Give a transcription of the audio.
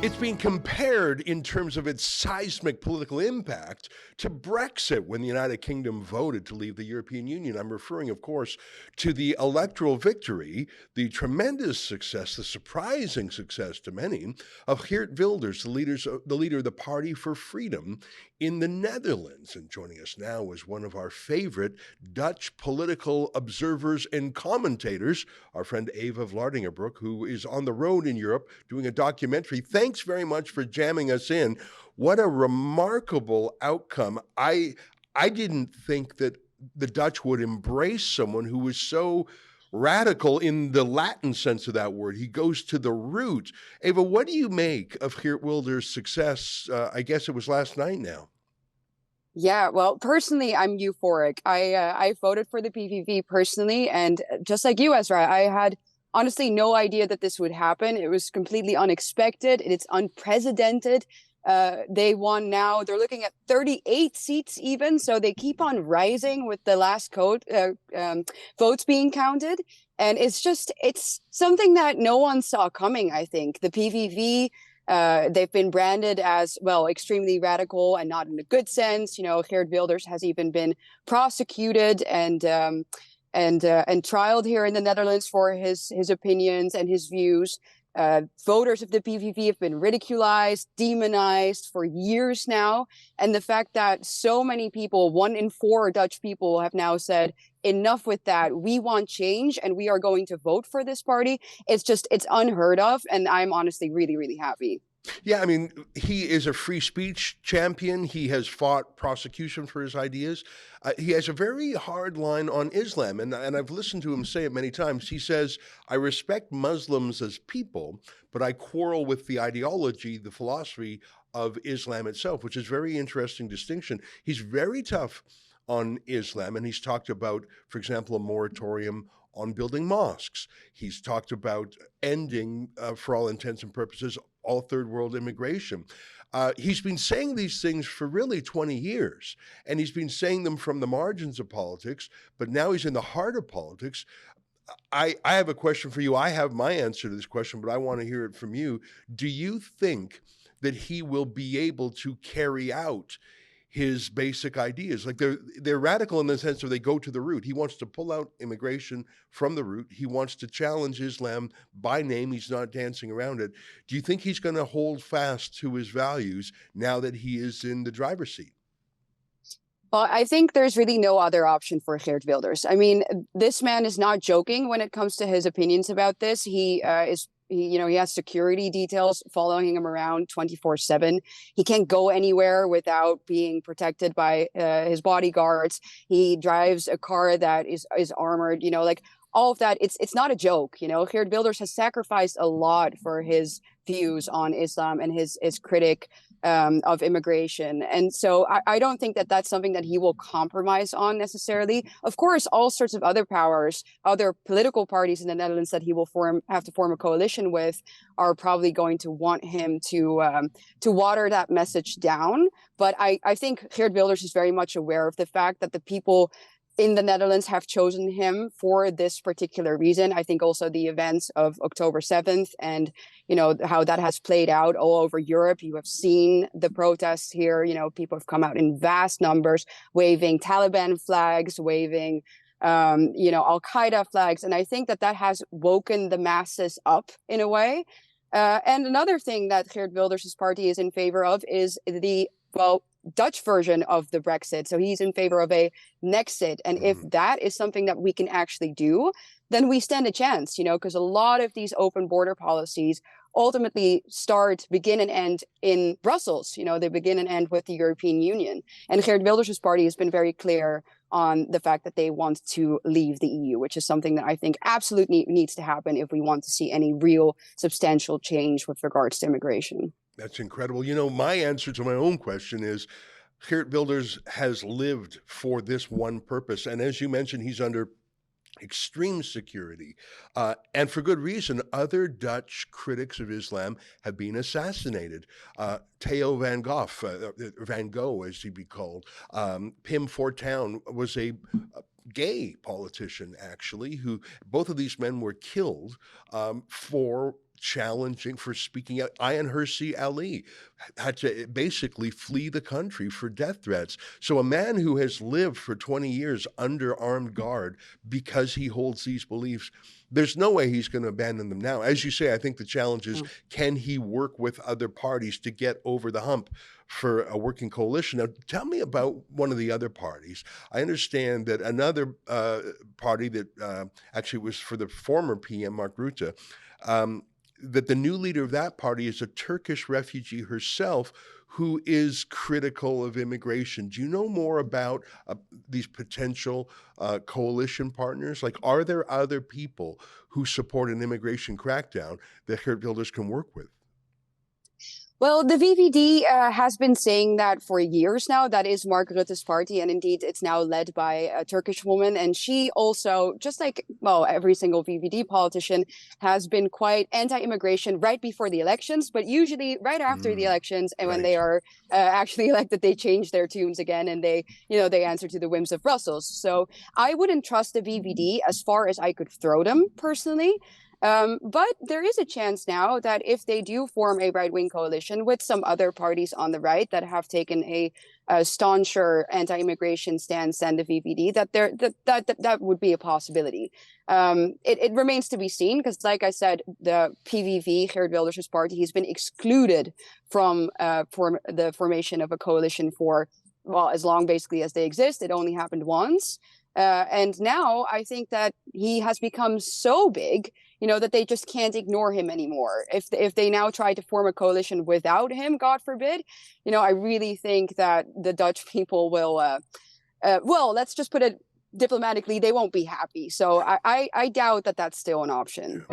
It's being compared in terms of its seismic political impact to Brexit when the United Kingdom voted to leave the European Union. I'm referring, of course, to the electoral victory, the tremendous success, the surprising success to many of Geert Wilders, the leader of the Party for Freedom in the Netherlands. And joining us now is one of our favorite Dutch political observers and commentators, our friend Eva Vlaardingerbroek, who is on the road in Europe doing a documentary. Thanks very much for jamming us in. What a remarkable outcome. I didn't think that the Dutch would embrace someone who was so radical in the Latin sense of that word. He goes to the root. Eva, what do you make of Geert Wilders' success? I guess it was last night now. Yeah, well, personally, I'm euphoric. I voted for the PVV personally, and just like you, Ezra, I had honestly no idea that this would happen. It was completely unexpected. It's unprecedented. They won now. They're looking at 38 seats even, so they keep on rising with the last votes being counted. And it's something that no one saw coming, I think. The PVV, they've been branded as, well, extremely radical and not in a good sense. You know, Geert Wilders has even been prosecuted and trialed here in the Netherlands for his opinions and his views. Voters of the PVV have been ridiculized, demonized for years now. And the fact that so many people, 1 in 4 Dutch people, have now said, enough with that. We want change and we are going to vote for this party. It's unheard of. And I'm honestly really, really happy. Yeah, I mean, he is a free speech champion. He has fought prosecution for his ideas. He has a very hard line on Islam, and I've listened to him say it many times. He says, I respect Muslims as people, but I quarrel with the ideology, the philosophy of Islam itself, which is a very interesting distinction. He's very tough on Islam, and he's talked about, for example, a moratorium on building mosques. He's talked about ending, for all intents and purposes, all third world immigration. He's been saying these things for really 20 years, and he's been saying them from the margins of politics, but now he's in the heart of politics. I have a question for you. I have my answer to this question, but I want to hear it from you. Do you think that he will be able to carry out his basic ideas? Like they're radical in the sense of they go to the root. He wants to pull out immigration from the root. He wants to challenge Islam by name. He's not dancing around it. Do you think he's going to hold fast to his values now that he is in the driver's seat? Well, I think there's really no other option for Geert Wilders. I mean, this man is not joking when it comes to his opinions about this. He has security details following him around 24/7. He can't go anywhere without being protected by his bodyguards. He drives a car that is armored, like all of that. It's not a joke. Geert Wilders has sacrificed a lot for his views on Islam and his critic of immigration. And so I don't think that that's something that he will compromise on necessarily. Of course, all sorts of other powers, other political parties in the Netherlands that he will have to form a coalition with are probably going to want him to water that message down. But I think Geert Wilders is very much aware of the fact that the people in the Netherlands have chosen him for this particular reason. I think also the events of October 7th and, how that has played out all over Europe. You have seen the protests here. People have come out in vast numbers, waving Taliban flags, waving, Al-Qaeda flags. And I think that has woken the masses up in a way. And another thing that Geert Wilders' party is in favor of is Dutch version of the Brexit. So he's in favor of a Nexit. And if that is something that we can actually do, then we stand a chance, because a lot of these open border policies ultimately begin and end in Brussels. They begin and end with the European Union. And Geert Wilders' party has been very clear on the fact that they want to leave the EU, which is something that I think absolutely needs to happen if we want to see any real substantial change with regards to immigration. That's incredible. My answer to my own question is Geert Wilders has lived for this one purpose. And as you mentioned, he's under extreme security. And for good reason. Other Dutch critics of Islam have been assassinated. Theo van Gogh, as he'd be called, Pim Fortuyn was a gay politician, actually, who both of these men were killed for challenging, for speaking out. Ayaan Hirsi Ali had to basically flee the country for death threats. So a man who has lived for 20 years under armed guard because he holds these beliefs, there's no way he's going to abandon them now. As you say, I think the challenge is, can he work with other parties to get over the hump for a working coalition? Now, tell me about one of the other parties. I understand that another party that actually was for the former PM, Mark Rutte, that the new leader of that party is a Turkish refugee herself who is critical of immigration. Do you know more about these potential coalition partners? Like, are there other people who support an immigration crackdown that Geert Wilders can work with? Well, the VVD has been saying that for years now. That is Mark Rutte's party. And indeed, it's now led by a Turkish woman. And she also, just like, well, every single VVD politician, has been quite anti-immigration right before the elections, but usually right after the elections. And when they are actually elected, they change their tunes again and they answer to the whims of Brussels. So I wouldn't trust the VVD as far as I could throw them personally. But there is a chance now that if they do form a right-wing coalition with some other parties on the right that have taken a stauncher anti-immigration stance than the VVD, that would be a possibility. It remains to be seen because, like I said, the PVV, Geert Wilders' party, he's been excluded from the formation of a coalition for, well, as long basically as they exist. It only happened once. And now I think that he has become so big, that they just can't ignore him anymore. If they now try to form a coalition without him, God forbid, I really think that the Dutch people will, well, let's just put it diplomatically, they won't be happy. So I doubt that that's still an option.